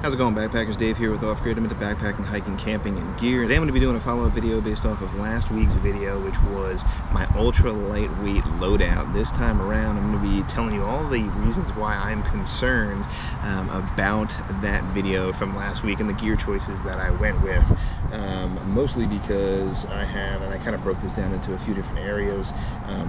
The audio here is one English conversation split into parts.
How's it going, backpackers? Dave here with Off Grid. I'm into backpacking, hiking, camping, and gear. Today I'm going to be doing a follow-up video based off of last week's video, which was my ultra lightweight loadout. This time around, I'm going to be telling you all the reasons why I'm concerned about that video from last week and the gear choices that I went with. Mostly because I kind of broke this down into a few different areas,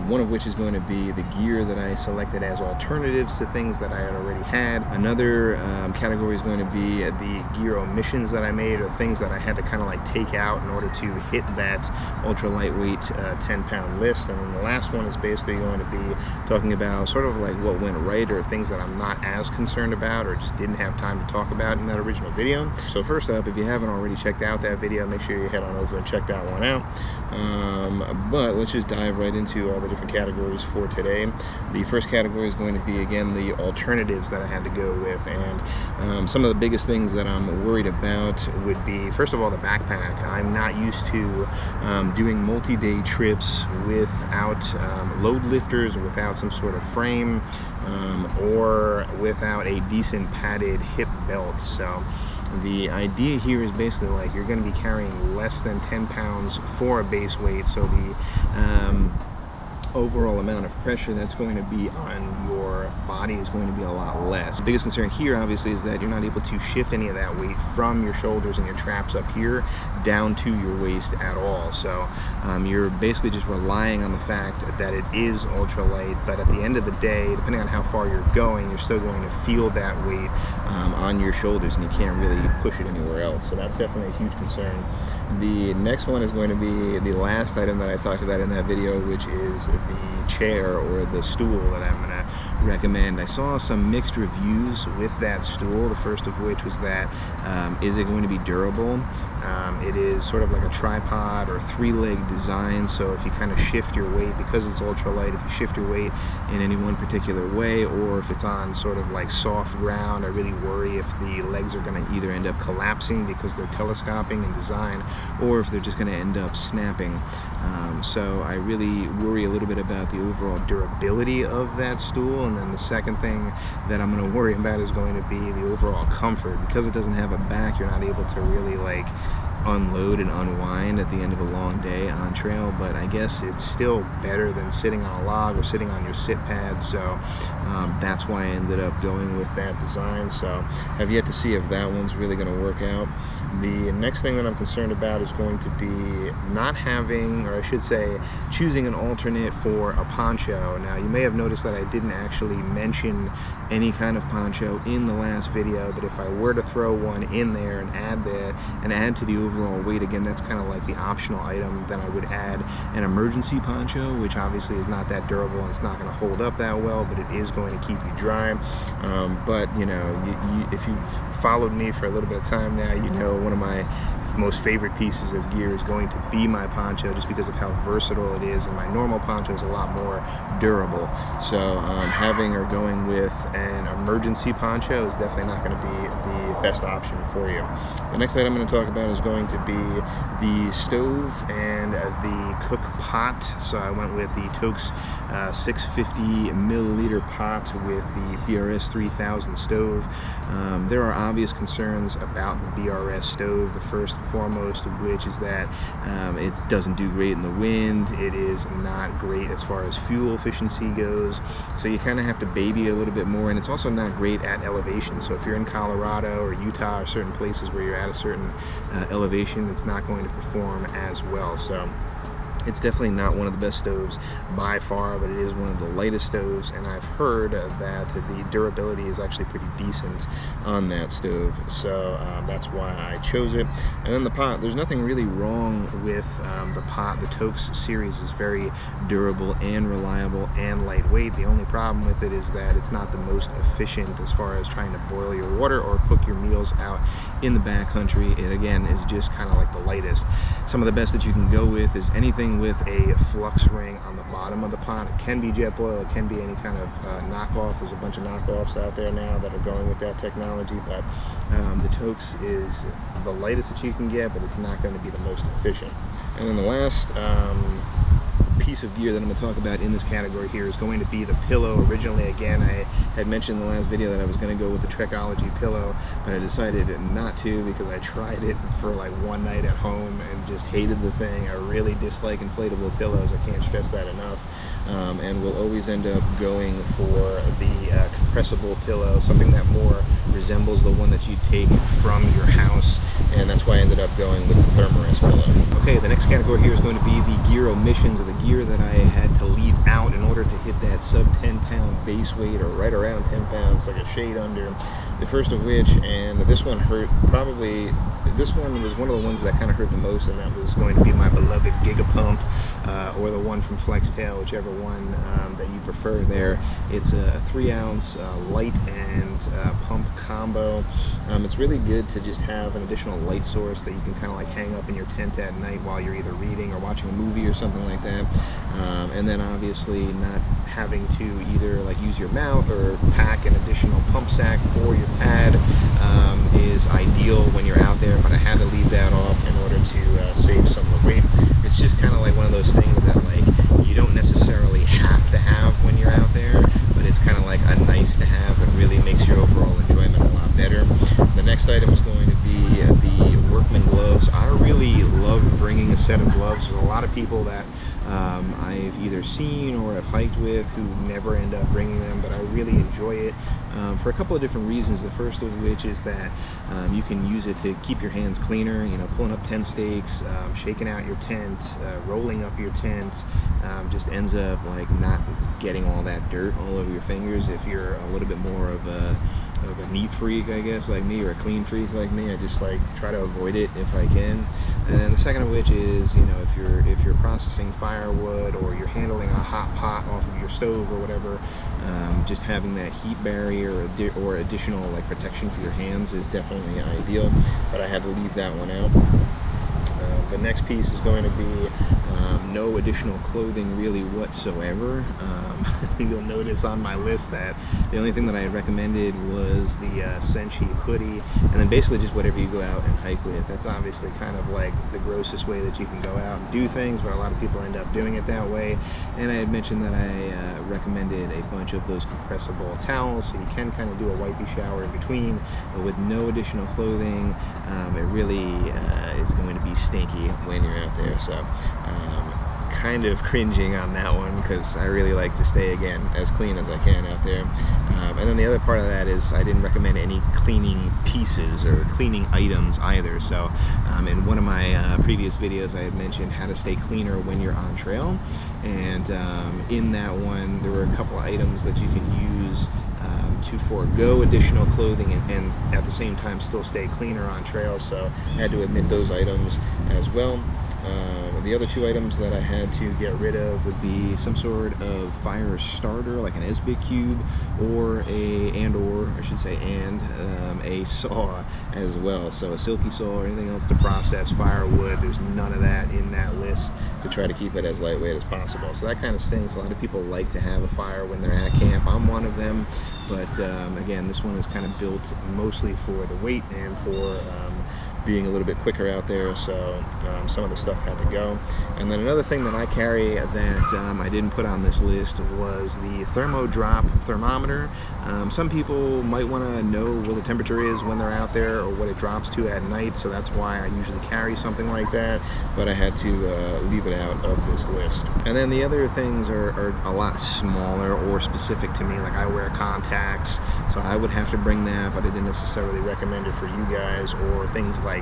one of which is going to be the gear that I selected as alternatives to things that I had already had. Another category is going to be the gear omissions that I made, or things that I had to kind of like take out in order to hit that ultra lightweight 10-pound list. And then the last one is basically going to be talking about sort of like what went right, or things that I'm not as concerned about or just didn't have time to talk about in that original video. So first up, if you haven't already checked out that video, make sure you head on over and check that one out. But let's just dive right into all the different categories for today. The first category is going to be, again, the alternatives that I had to go with. And some of the biggest things that I'm worried about would be, first of all, the backpack. I'm not used to doing multi-day trips without load lifters, without some sort of frame, or without a decent padded hip belt. So the idea here is basically like you're going to be carrying less than 10 pounds for a base weight, so the overall amount of pressure that's going to be on your body is going to be a lot less. The biggest concern here obviously is that you're not able to shift any of that weight from your shoulders and your traps up here down to your waist at all. So you're basically just relying on the fact that it is ultralight, but at the end of the day, depending on how far you're going, you're still going to feel that weight on your shoulders, and you can't really push it anywhere else. So that's definitely a huge concern. The next one is going to be the last item that I talked about in that video, which is the chair or the stool that I'm going to recommend. I saw some mixed reviews with that stool. The first of which was that is it going to be durable? It is sort of like a tripod or three-leg design, so if you kind of shift your weight, because it's ultralight, if you shift your weight in any one particular way, or if it's on sort of like soft ground, I really worry if the legs are going to either end up collapsing because they're telescoping in design, or if they're just going to end up snapping. So I really worry a little bit about the overall durability of that stool. And then the second thing that I'm going to worry about is going to be the overall comfort. Because it doesn't have a back, you're not able to really like unload and unwind at the end of a long day on trail, but I guess it's still better than sitting on a log or sitting on your sit pad. So that's why I ended up going with that design. So I've yet to see if that one's really going to work out. The next thing that I'm concerned about is going to be not having, or I should say, choosing an alternate for a poncho. Now, you may have noticed that I didn't actually mention any kind of poncho in the last video, but if I were to throw one in there and add to the overall weight, again, that's kind of like the optional item, then I would add an emergency poncho, which obviously is not that durable and it's not going to hold up that well, but it is going to keep you dry. But you know, if you've followed me for a little bit of time now, you know one of my most favorite pieces of gear is going to be my poncho, just because of how versatile it is, and my normal poncho is a lot more durable. So having or going with an emergency poncho is definitely not going to be the best option for you. The next item I'm going to talk about is going to be the stove and the cook pot. So I went with the Toaks 650 milliliter pot with the BRS 3000 stove. There are obvious concerns about the BRS stove. The first and foremost of which is that it doesn't do great in the wind. It is not great as far as fuel efficiency goes, so you kind of have to baby a little bit more, and it's also not great at elevation. So if you're in Colorado or Utah or certain places where you're at a certain elevation, it's not going to perform as well. So it's definitely not one of the best stoves by far, but it is one of the lightest stoves, and I've heard that the durability is actually pretty decent on that stove. So that's why I chose it. And then the pot, there's nothing really wrong with the pot. The Toaks series is very durable and reliable and lightweight. The only problem with it is that it's not the most efficient as far as trying to boil your water or cook your meals out in the backcountry. It again is just kind of like the lightest. Some of the best that you can go with is anything with a flux ring on the bottom of the pot. It can be Jetboil, it can be any kind of knockoff. There's a bunch of knockoffs out there now that are going with that technology, but the Toaks is the lightest that you can get, but it's not going to be the most efficient. And then the last piece of gear that I'm going to talk about in this category here is going to be the pillow. Originally, again, I had mentioned in the last video that I was going to go with the Trekology pillow, but I decided not to because I tried it for like one night at home and just hated the thing. I really dislike inflatable pillows. I can't stress that enough. And we'll always end up going for the compressible pillow, something that more resembles the one that you take from your house, and that's why I ended up going with the Thermarest pillow. Okay, the next category here is going to be the gear omissions, or the gear that I had to leave out in order to hit that sub 10-pound base weight, or right around 10 pounds, like a shade under. The first of which, and this one hurt, probably, this one was one of the ones that kind of hurt the most, and that was going to be my beloved Gigapump, or the one from Flextail, whichever one that you prefer there. It's a 3-ounce light and pump combo. It's really good to just have an additional light source that you can kind of like hang up in your tent at night while you're either reading or watching a movie or something like that. And then obviously not having to either like use your mouth or pack an additional pump sack for your pad is ideal when you're out there, but I had to leave that off in order to save some of the weight. It's just kind of like one of those things that like you don't necessarily have to have when you're out there, but it's kind of like a nice to have. It really makes your overall enjoyment a lot better. The next item is going to be the workman gloves. I really love bringing a set of gloves. There's a lot of people that I've either seen or have hiked with who never end up bringing them, but I really enjoy it for a couple of different reasons. The first of which is that you can use it to keep your hands cleaner, you know, pulling up tent stakes, shaking out your tent, rolling up your tent, just ends up like not getting all that dirt all over your fingers. If you're a little bit more of a neat freak, I guess, like me, or a clean freak like me, I just like try to avoid it if I can. And then the second of which is, you know, if you're processing firewood or you're handling a hot pot off of your stove or whatever, just having that heat barrier or additional like protection for your hands is definitely ideal. But I had to leave that one out. The next piece is going to be no additional clothing really whatsoever. You'll notice on my list that the only thing that I had recommended was the Senshi hoodie, and then basically just whatever you go out and hike with. That's obviously kind of like the grossest way that you can go out and do things, but a lot of people end up doing it that way. And I had mentioned that I recommended a bunch of those compressible towels, so you can kind of do a wipey shower in between, but with no additional clothing, it really is going to be stinky when you're out there. So kind of cringing on that one because I really like to stay, again, as clean as I can out there. And then the other part of that is I didn't recommend any cleaning pieces or cleaning items either. So in one of my previous videos I had mentioned how to stay cleaner when you're on trail, and in that one there were a couple of items that you can use to forego additional clothing and at the same time still stay cleaner on trail. So I had to omit those items as well. The other two items that I had to get rid of would be some sort of fire starter, like an SB cube, or a saw as well. So a silky saw or anything else to process firewood. There's none of that in that list, to try to keep it as lightweight as possible. So that kind of stinks. A lot of people like to have a fire when they're at camp. I'm one of them, but again, this one is kind of built mostly for the weight and for being a little bit quicker out there, so some of the stuff had to go. And then another thing that I carry that I didn't put on this list was the Thermodrop thermometer. Some people might want to know what the temperature is when they're out there or what it drops to at night, so that's why I usually carry something like that, but I had to leave it out of this list. And then the other things are a lot smaller or specific to me, like I wear contacts, so I would have to bring that, but I didn't necessarily recommend it for you guys. Or things like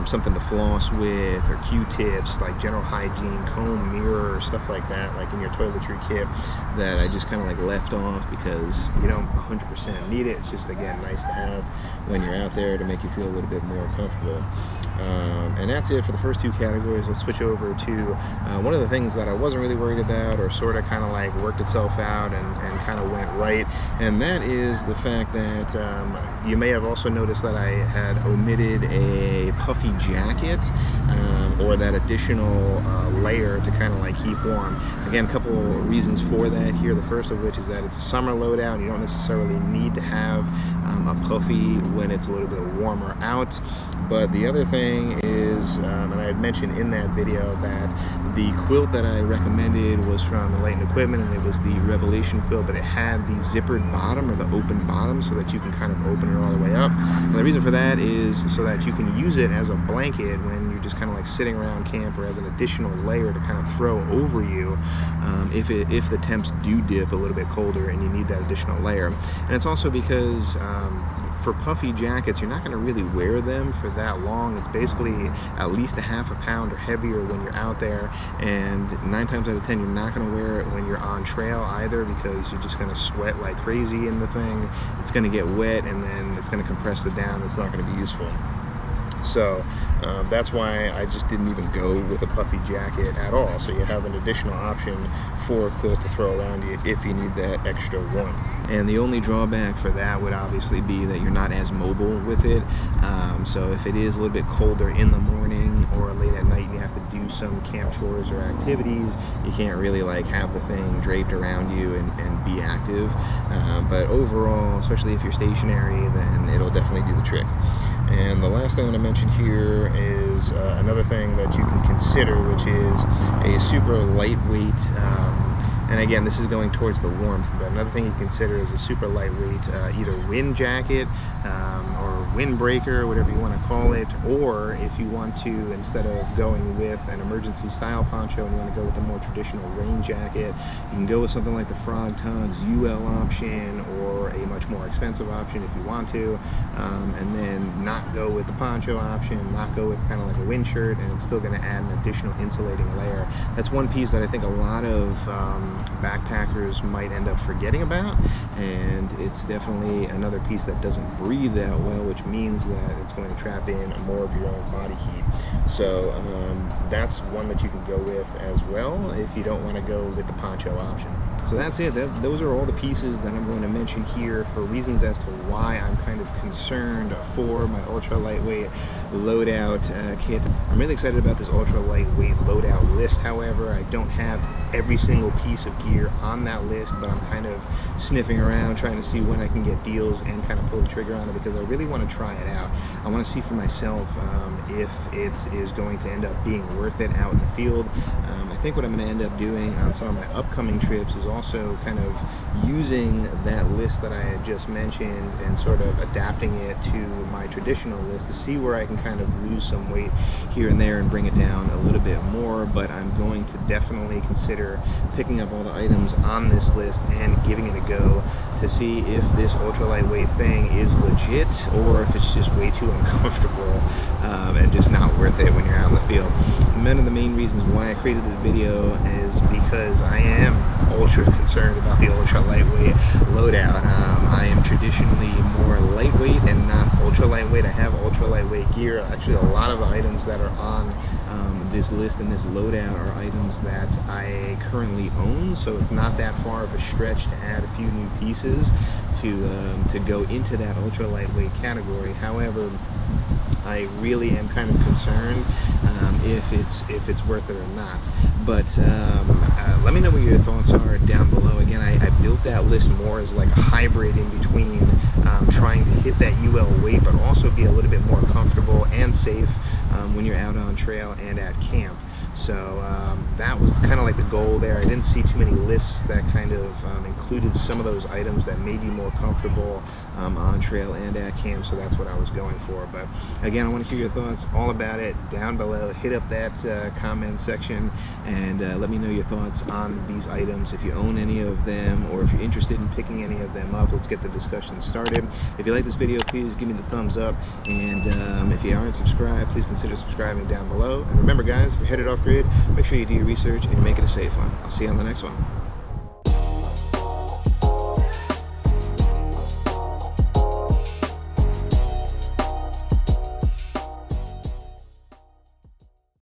something to floss with, or Q-tips, like general hygiene, comb, mirror, stuff like that, like in your toiletry kit, that I just kind of like left off because you don't 100% need it. It's just, again, nice to have when you're out there to make you feel a little bit more comfortable. And that's it for the first two categories. Let's switch over to one of the things that I wasn't really worried about, or sort of kind of like worked itself out and kind of went right, and that is the fact that you may have also noticed that I had omitted a puffy jacket, or that additional layer to kind of like keep warm. Again, a couple reasons for that here. The first of which is that it's a summer loadout. You don't necessarily need to have a puffy when it's a little bit warmer out. But the other thing is because, and I had mentioned in that video that the quilt that I recommended was from Enlightened Equipment, and it was the Revelation quilt, but it had the zippered bottom, or the open bottom, so that you can kind of open it all the way up. And the reason for that is so that you can use it as a blanket when you're just kind of like sitting around camp, or as an additional layer to kind of throw over you if the temps do dip a little bit colder and you need that additional layer. And it's also because for puffy jackets, you're not going to really wear them for that long. It's basically at least a half a pound or heavier when you're out there, and 9 times out of 10 you're not going to wear it when you're on trail either, because you're just going to sweat like crazy in the thing. It's going to get wet, and then it's going to compress it down. It's not going to be useful. So that's why I just didn't even go with a puffy jacket at all. So you have an additional option for a quilt to throw around you if you need that extra warmth. And the only drawback for that would obviously be that you're not as mobile with it. So if it is a little bit colder in the morning or late at night and you have to do some camp chores or activities, you can't really like have the thing draped around you and be active. But overall, especially if you're stationary, then it'll definitely do the trick. And the last thing I'm going to mention here is another thing that you can consider, which is a super lightweight, and again, this is going towards the warmth, but another thing you consider is a super lightweight either wind jacket or windbreaker, whatever you want to call it, or if you want to, instead of going with an emergency style poncho and you want to go with a more traditional rain jacket, you can go with something like the Frog Tugs UL option, or a much more expensive option if you want to, and then not go with the poncho option, not go with kind of like a wind shirt, and it's still going to add an additional insulating layer. That's one piece that I think a lot of backpackers might end up forgetting about, and it's definitely another piece that doesn't breathe that well, which means that it's going to trap in more of your own body heat. So that's one that you can go with as well if you don't want to go with the poncho option. So that's it. Those are all the pieces that I'm going to mention here for reasons as to why I'm kind of concerned for my ultra lightweight loadout kit. I'm really excited about this ultra lightweight loadout list. However, I don't have every single piece of gear on that list, but I'm kind of sniffing around trying to see when I can get deals and kind of pull the trigger on it, because I really want to try it out. I want to see for myself if it is going to end up being worth it out in the field. I think what I'm going to end up doing on some of my upcoming trips is also kind of using that list that I had just mentioned and sort of adapting it to my traditional list to see where I can kind of lose some weight here and there and bring it down a little bit more. But I'm going to definitely consider picking up all the items on this list and giving it a go to see if this ultra lightweight thing is legit, or if it's just way too uncomfortable and just not worth it when you're out in the field. One of the main reasons why I created this video is because I am ultra concerned about the ultra lightweight loadout. I am traditionally more lightweight and not ultra lightweight. I have ultra lightweight gear. Actually, a lot of the items that are on this list and this loadout are items that I currently own, so it's not that far of a stretch to add a few new pieces to go into that ultra lightweight category. However, I really am kind of concerned if it's worth it or not. But let me know what your thoughts are down below. Again, I built that list more as like a hybrid in between trying to hit that UL weight, but also be a little bit more comfortable and safe when you're out on trail and at camp. So that was kind of like the goal there. I didn't see too many lists that kind of included some of those items that made you more comfortable on trail and at camp, so that's what I was going for. But again, I want to hear your thoughts all about it down below. Hit up that comment section and let me know your thoughts on these items, if you own any of them or if you're interested in picking any of them up. Let's get the discussion started. If you like this video, please give me the thumbs up, and if you aren't subscribed, please consider subscribing down below. And remember guys, if you're headed off grid, make sure you do your research and make it a safe one. I'll see you on the next one.